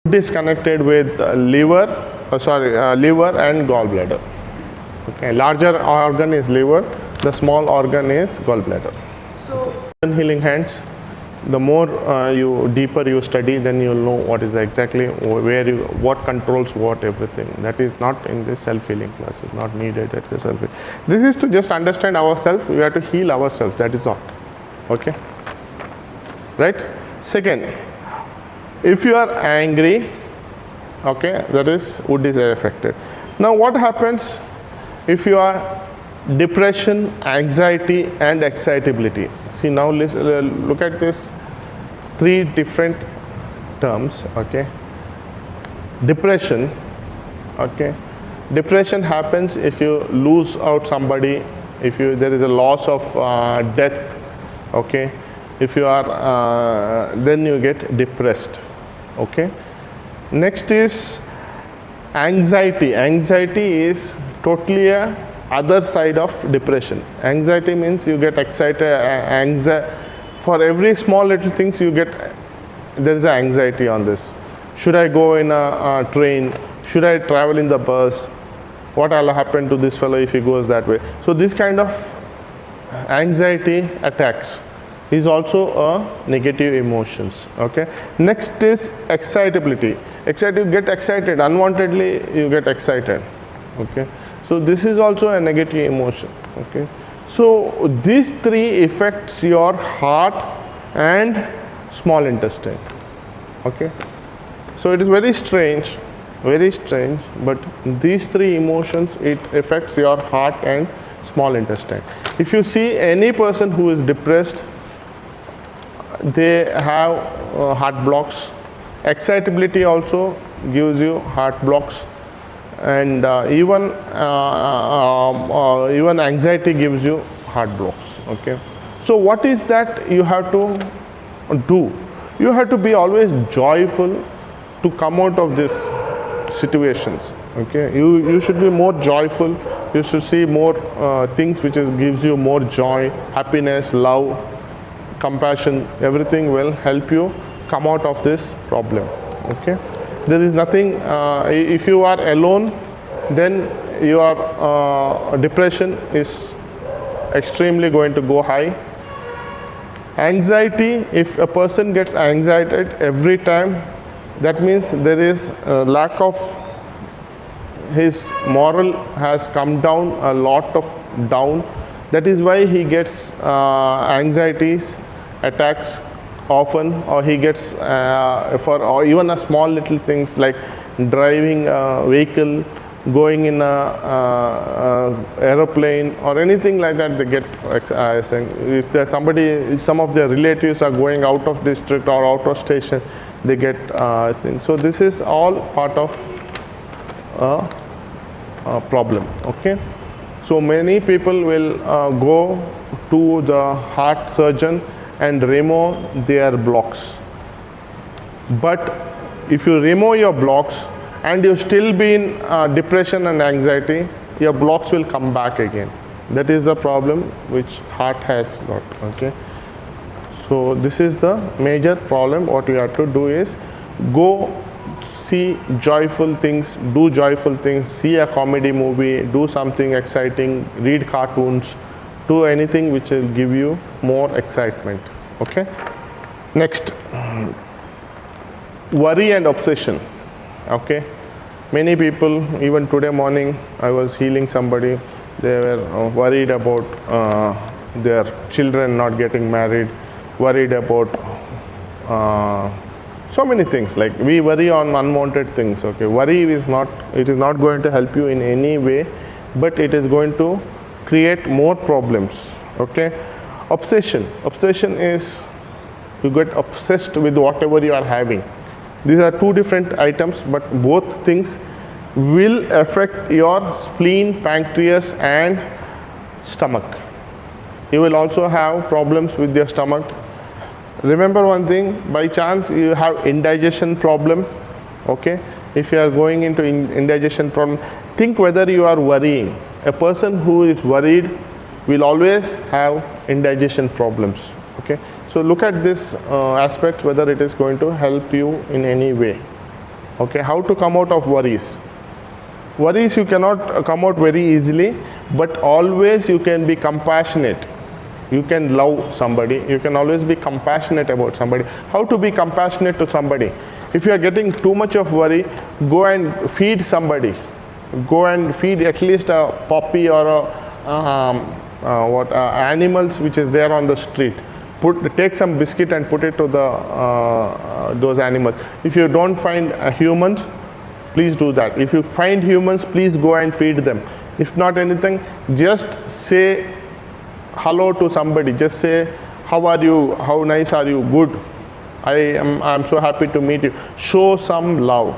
It is connected with liver and gallbladder. Okay, larger organ is liver, the small organ is gallbladder. So, Healing hands, the more deeper you study, then you'll know what is exactly what controls what, everything. That is not in this self-healing class. It's not needed at the self. This is to just understand ourselves. We have to heal ourselves. That is all. Okay. Right. Second, if you are angry, okay, that is wood is affected. Now, what happens if you are depression, anxiety, and excitability? See, now look at this three different terms. Okay, depression. Okay, depression happens if you lose out somebody, if there is a loss of death. Okay, if you are then you get depressed. Okay, next is anxiety. Anxiety is totally a other side of depression. Anxiety means you get excited, for every small little things you get, there is anxiety on this. Should I go in a train? Should I travel in the bus? What will happen to this fellow if he goes that way? So this kind of anxiety attacks is also a negative emotions. Okay. Next is excitability. You get excited unwantedly. You get excited. Okay. So this is also a negative emotion. Okay. So these three affects your heart and small intestine. Okay. So it is very strange, but these three emotions, it affects your heart and small intestine. If you see any person who is depressed, they have heart blocks. Excitability also gives you heart blocks, and even anxiety gives you heart blocks. Okay. So what is that you have to do? You have to be always joyful to come out of these situations. Okay. You should be more joyful. You should see more things which gives you more joy, happiness, love, compassion. Everything will help you come out of this problem. Okay. There is nothing, if you are alone, then your depression is extremely going to go high. Anxiety, if a person gets anxiety every time, that means there is a lack of, his moral has come down a lot of down. That is why he gets anxieties, attacks often, or he gets or even a small little things like driving a vehicle, going in a aeroplane or anything like that, they get if some of their relatives are going out of district or out of station, they get things. So this is all part of a problem. Okay. So many people will go to the heart surgeon and remove their blocks. But if you remove your blocks and you still be in depression and anxiety, your blocks will come back again. That is the problem which heart has got. Okay. So this is the major problem. What we have to do is go see joyful things, do joyful things, see a comedy movie, do something exciting, read cartoons, do anything which will give you more excitement. Okay. Next, worry and obsession. Okay. Many people, even today morning I was healing somebody, they were worried about their children not getting married, worried about so many things. Like we worry on unwanted things. Okay. Worry is not going to help you in any way, but it is going to create more problems. Okay. Obsession is you get obsessed with whatever you are having. These are two different items, but both things will affect your spleen, pancreas and stomach. You will also have problems with your stomach. Remember one thing, by chance you have indigestion problem. Okay. If you are going into indigestion problem, think whether you are worrying. A person who is worried will always have indigestion problems. Okay. So look at this aspect, whether it is going to help you in any way. Okay, how to come out of worries? Worries you cannot come out very easily, but always you can be compassionate. You can love somebody. You can always be compassionate about somebody. How to be compassionate to somebody? If you are getting too much of worry, go and feed somebody. Go and feed at least a puppy or animals which is there on the street. Take some biscuit and put it to those animals. If you don't find humans, please do that. If you find humans, please go and feed them. If not anything, just say hello to somebody. Just say, how are you? How nice are you? Good. I'm so happy to meet you. Show some love.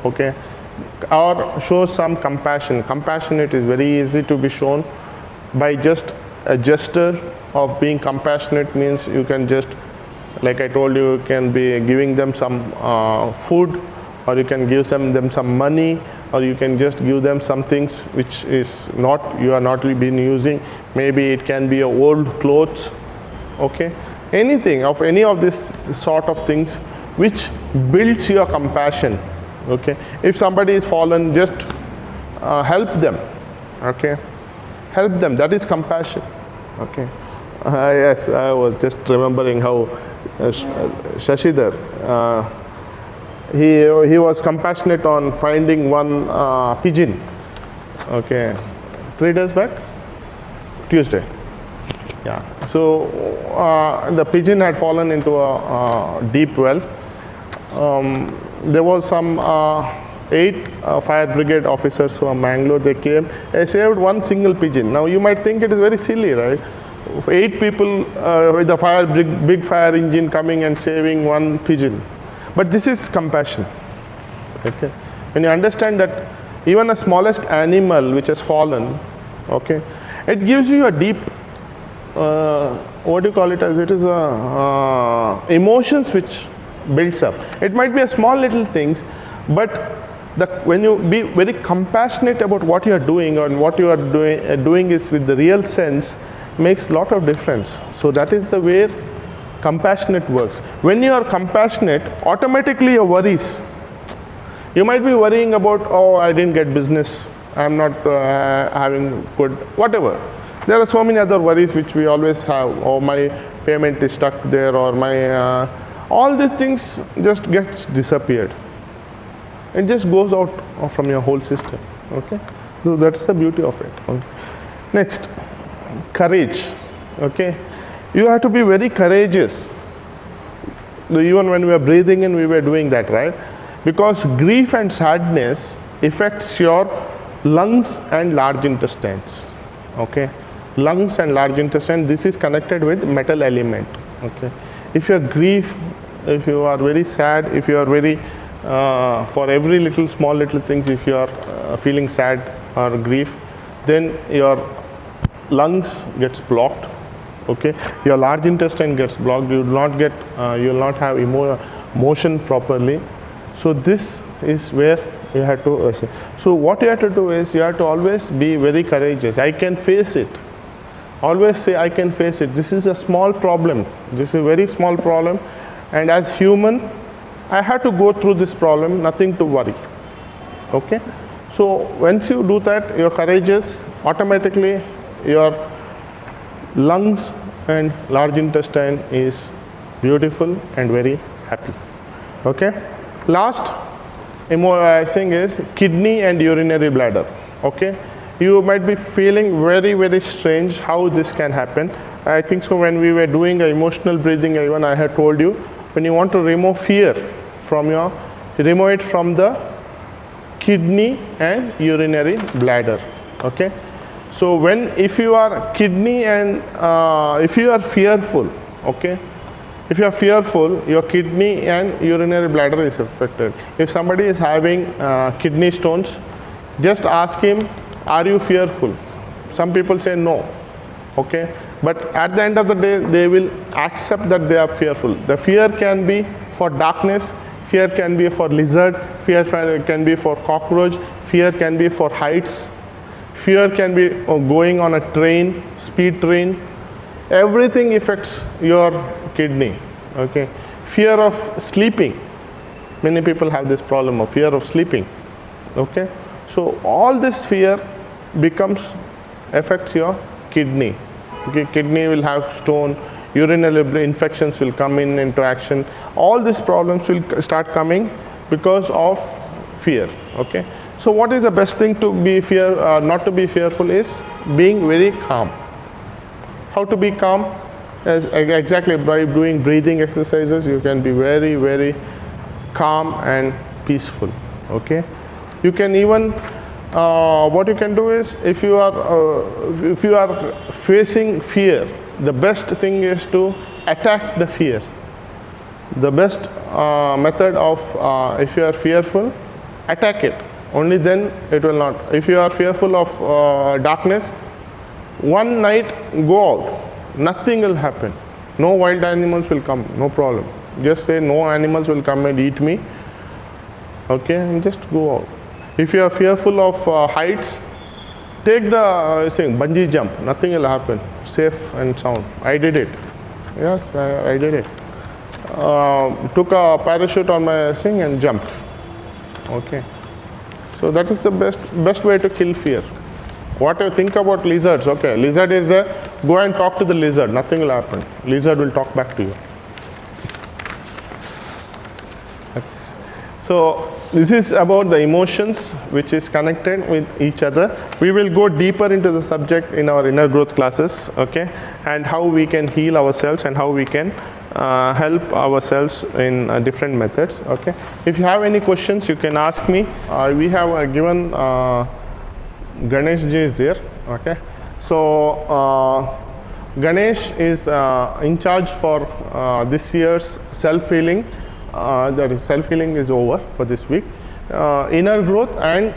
Okay? Or show some compassion. Compassionate is very easy to be shown by just a gesture of being compassionate. Means you can just, like I told you, you can be giving them some food, or you can give them some money, or you can just give them some things which is not, you are not been using. Maybe it can be your old clothes. Okay, anything of any of this sort of things which builds your compassion. Okay, if somebody is fallen, just help them. Okay, help them. That is compassion. Okay. Yes, I was just remembering how Shashidhar, he was compassionate on finding one pigeon. Okay, 3 days back, Tuesday. Yeah. So the pigeon had fallen into a deep well. There was some 8 fire brigade officers from Mangalore. They came. They saved one single pigeon. Now you might think it is very silly, right? 8 people with the big fire engine coming and saving one pigeon. But this is compassion. Okay. When you understand that even the smallest animal which has fallen, okay, it gives you a deep, what do you call it as? It is emotions which builds up. It might be a small little things, but when you be very compassionate about what you are doing, and what you are doing is with the real sense, makes a lot of difference. So that is the way compassionate works. When you are compassionate, automatically your worries. You might be worrying about, oh, I didn't get business, I'm not having good, whatever. There are so many other worries which we always have. Oh, my payment is stuck there, or my all these things just gets disappeared. It just goes out from your whole system. Okay, so that's the beauty of it. Okay. Next, courage. Okay, you have to be very courageous. Even when we were breathing in, we were doing that, right? Because grief and sadness affects your lungs and large intestines. Okay, lungs and large intestine. This is connected with metal element. Okay, if you are grief, if you are very sad, if you are very for every little small little things, if you are feeling sad or grief, then your lungs gets blocked. Okay, your large intestine gets blocked. You will not get, you will not have motion properly. So this is where you have to. So what you have to do is you have to always be very courageous. I can face it. Always say I can face it. This is a small problem. This is a very small problem, and as human, I have to go through this problem. Nothing to worry. Okay. So once you do that, you're courageous. Automatically, your lungs and large intestine is beautiful and very happy. Okay. Last thing is kidney and urinary bladder. Okay. You might be feeling very, very strange how this can happen. I think so when we were doing emotional breathing, even I had told you, when you want to remove fear from remove it from the kidney and urinary bladder. Okay. So if you are kidney and if you are fearful, okay, if you are fearful, your kidney and urinary bladder is affected. If somebody is having kidney stones, just ask him, are you fearful? Some people say no, okay, but at the end of the day, they will accept that they are fearful. The fear can be for darkness, fear can be for lizard, fear can be for cockroach, fear can be for heights. Fear can be going on a train, speed train. Everything affects your kidney. Okay. Fear of sleeping. Many people have this problem of fear of sleeping. Okay, so all this fear affects your kidney. Okay, kidney will have stone, urinary infections will come into action. All these problems will start coming because of fear. Okay, so what is the best thing to be not to be fearful is being very calm. How to be calm? Exactly by doing breathing exercises, you can be very, very calm and peaceful. Okay, you can even what you can do is, if you are facing fear, the best thing is to attack the fear. The best method of if you are fearful, attack it. Only then it will not. If you are fearful of darkness, one night go out, nothing will happen. No wild animals will come, no problem. Just say no animals will come and eat me. Okay, and just go out. If you are fearful of heights, take the bungee jump, nothing will happen, safe and sound. I did it. Yes, I did it. Took a parachute on my thing and jumped. Okay, so that is the best way to kill fear. What you think about lizards? Okay, lizard is there, go and talk to the lizard, nothing will happen. Lizard will talk back to you. So this is about the emotions which is connected with each other. We will go deeper into the subject in our inner growth classes, okay, and how we can heal ourselves and how we can help ourselves in different methods. Okay, if you have any questions, you can ask me. We have given Ganesh ji is there. Okay, so Ganesh is in charge for this year's self-healing. That is, self-healing is over for this week. Inner growth and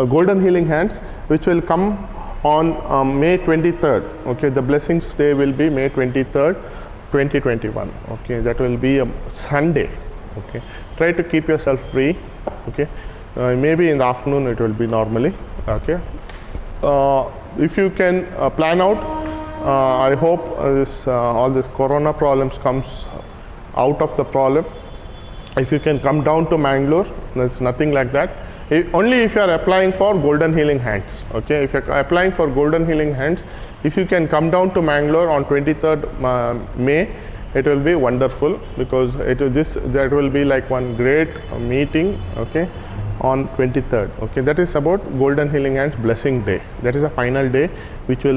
golden healing hands, which will come on May 23rd. Okay, the blessings day will be May 23rd, 2021. Okay, that will be a Sunday. Okay, try to keep yourself free. Okay, maybe in the afternoon it will be normally. Okay, if you can plan out, I hope all this corona problems comes out of the problem. If you can come down to Mangalore, there's nothing like that. Only if you are applying for golden healing hands. Okay, if you are applying for golden healing hands, if you can come down to Mangalore on 23rd May, it will be wonderful, because that will be like one great meeting. Okay, on 23rd. Okay, that is about golden healing hands blessing day. That is a final day which we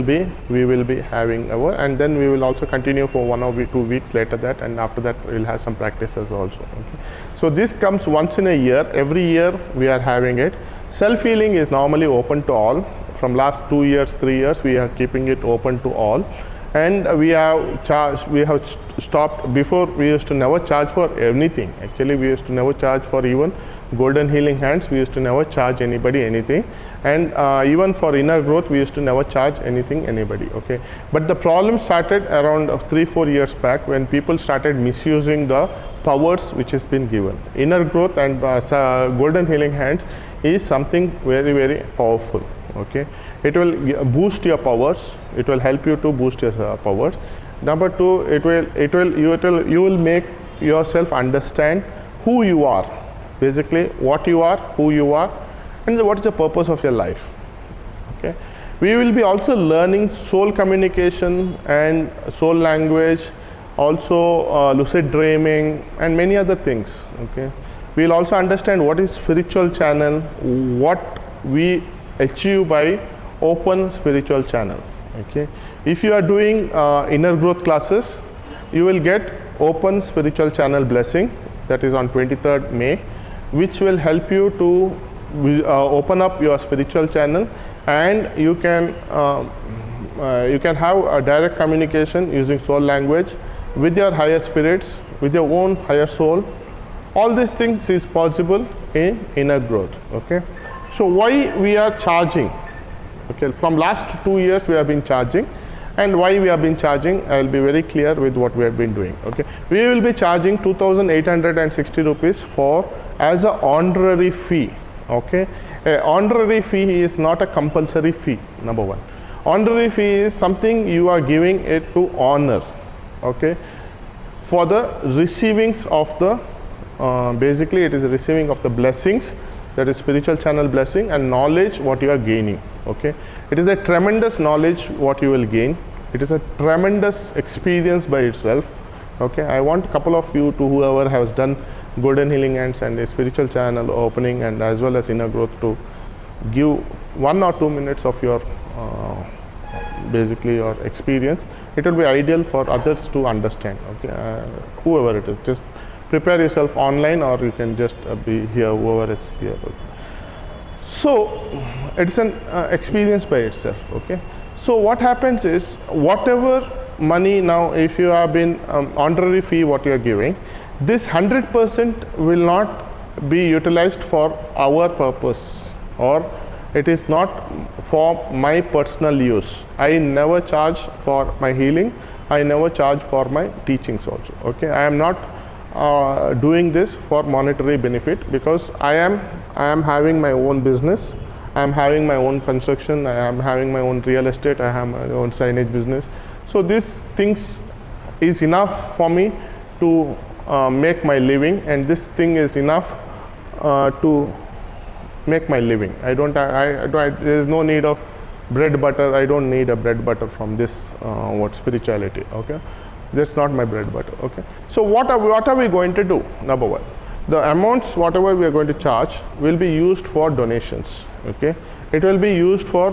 will be having our, and then we will also continue for 1 or 2 weeks later that, and after that we will have some practices also. Okay, so this comes once in a year. Every year we are having it. Self-healing is normally open to all. From last 2 years, 3 years, we are keeping it open to all. And we have stopped. Before, we used to never charge for anything. Actually, we used to never charge for even golden healing hands. We used to never charge anybody anything. And even for inner growth, we used to never charge anybody. Okay, but the problem started around 3-4 years back, when people started misusing the powers which has been given. Inner growth and golden healing hands is something very, very powerful. Okay, it will boost your powers. It will help you to boost your powers. Number two, you will make yourself understand who you are, basically what you are, who you are, and what is the purpose of your life. Okay, we will be also learning soul communication and soul language, also lucid dreaming and many other things. Okay, we will also understand what is spiritual channel, what we achieve by open spiritual channel. Okay, if you are doing inner growth classes, you will get open spiritual channel blessing, that is on 23rd May, which will help you to open up your spiritual channel, and you can have a direct communication using soul language with your higher spirits, with your own higher soul. All these things is possible in inner growth. Okay, so why we are charging? Okay, from last 2 years we have been charging, and why we have been charging, I will be very clear with what we have been doing. Okay, we will be charging 2,860 rupees for as an honorary fee. Okay, an honorary fee is not a compulsory fee. Number one, honorary fee is something you are giving it to honor. Okay, for the receivings of the basically it is the receiving of the blessings, that is spiritual channel blessing, and knowledge what you are gaining. Okay, it is a tremendous knowledge what you will gain. It is a tremendous experience by itself. Okay, I want a couple of you, to whoever has done golden healing hands and a spiritual channel opening and as well as inner growth, to give 1 or 2 minutes of your basically your experience. It will be ideal for others to understand. Okay, whoever it is, just prepare yourself online, or you can just be here, whoever is here. So it's an experience by itself. Okay, so what happens is, whatever money now, if you have been honorary fee what you are giving, this 100% will not be utilized for our purpose, or it is not for my personal use. I never charge for my healing, I never charge for my teachings also. Okay, I am not doing this for monetary benefit, because I am having my own business, I am having my own construction, I am having my own real estate, I have my own signage business. So these things is enough for me to make my living, and this thing is enough to make my living. There is no need of bread butter. I don't need a bread butter from this spirituality. Okay, that's not my bread butter. Okay, so what are we going to do? Number one, the amounts whatever we are going to charge will be used for donations. Okay, it will be used for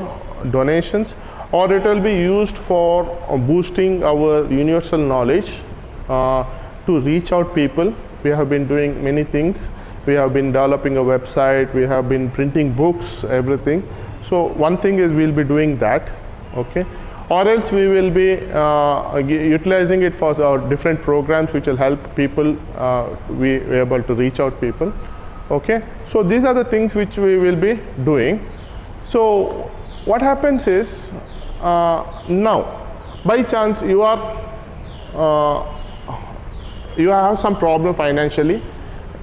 donations, or it will be used for boosting our universal knowledge, to reach out people. We have been doing many things. We have been developing a website, we have been printing books, everything. So one thing is we'll be doing that. Okay, or else we will be utilizing it for our different programs which will help people be able to reach out people. Okay, so these are the things which we will be doing. So what happens is, now by chance you have some problem financially,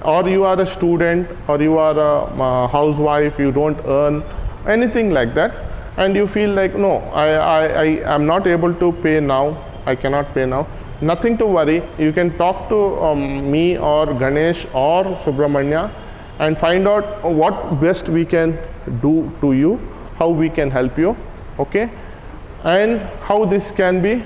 or you are a student, or you are a housewife, you don't earn anything like that, and you feel like, no, I am not able to pay now, I cannot pay now. Nothing to worry. You can talk to me or Ganesh or Subramanya and find out what best we can do to you, how we can help you. Okay, and how this can be,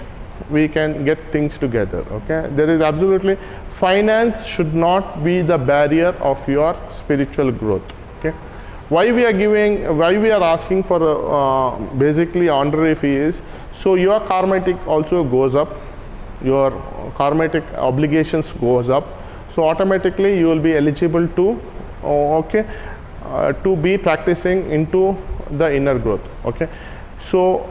we can get things together. Okay, there is absolutely, finance should not be the barrier of your spiritual growth. Okay, why we are asking for basically honorary fee is, so your karmatic also goes up, your karmatic obligations goes up, so automatically you will be eligible to to be practicing into the inner growth. Okay, so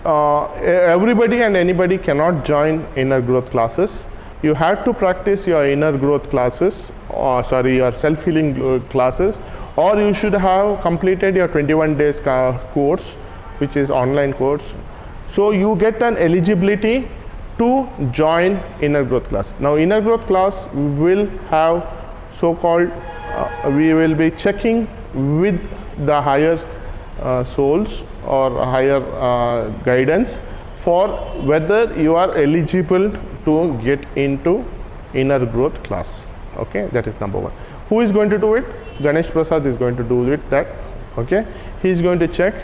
everybody and anybody cannot join inner growth classes. You have to practice your inner growth classes, or your self-healing classes, or you should have completed your 21 days course, which is online course. So you get an eligibility to join inner growth class. Now inner growth class will have so-called, we will be checking with the higher souls or higher guidance for whether you are eligible to get into inner growth class. Okay, that is number one. Who is going to do it? Ganesh Prasad is going to do it. That okay, he is going to check,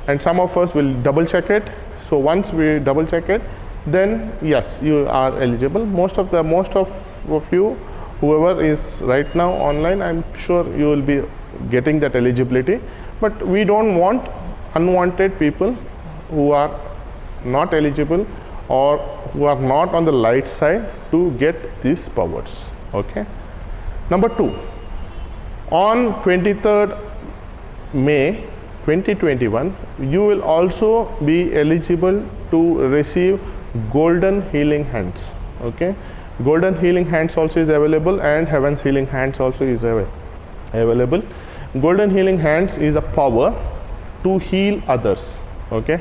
and some of us will double check it. So once we double check it, then yes, you are eligible. Most of you, whoever is right now online, I'm sure you will be getting that eligibility. But we don't want unwanted people who are not eligible or who are not on the light side to get these powers. Okay. Number two, on 23rd May 2021, you will also be eligible to receive golden healing hands. Okay, golden healing hands also is available, and heaven's healing hands also is available. Golden healing hands is a power to heal others. Okay,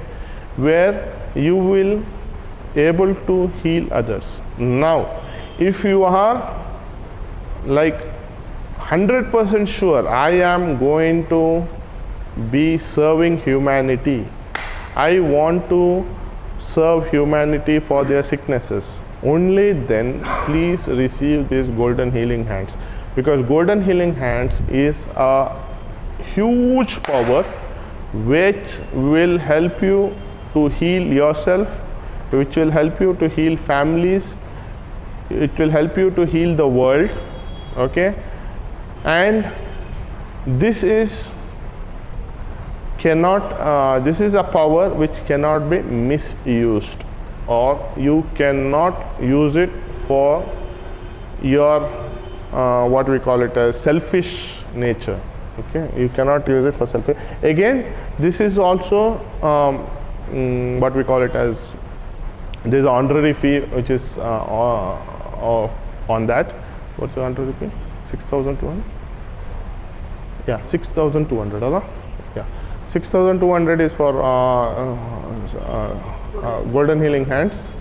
where you will able to heal others. Now if you are like 100% sure, I am going to be serving humanity, I want to serve humanity for their sicknesses, only then please receive these golden healing hands. because golden healing hands is a huge power which will help you to heal yourself, which will help you to heal families, it will help you to heal the world. Okay, and this is this is a power which cannot be misused, or you cannot use it for your what we call it as selfish nature. Okay, you cannot use it for selfish. Again, this is also what we call it as, there is an honorary fee which is on that. What's the honorary fee? 6,200. Yeah, 6,200. Yeah, 6,200 is for golden healing hands,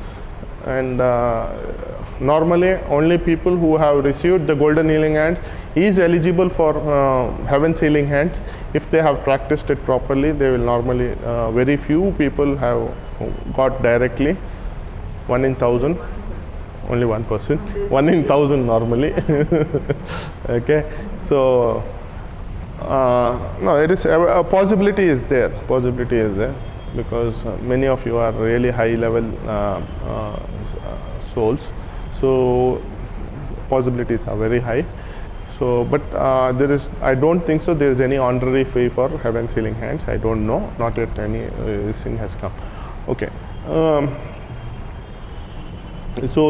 and normally only people who have received the golden healing hands is eligible for heaven's healing hands. If they have practiced it properly, they will normally, very few people have got directly. 1 in 1,000, only 1%, 1 in 1,000 normally. Okay, so no, it is a possibility is there. Possibility is there because many of you are really high level souls. So possibilities are very high. So, but there is, I don't think so. There is any honorary fee for heaven's healing hands. I don't know. Not yet any thing has come. Okay. So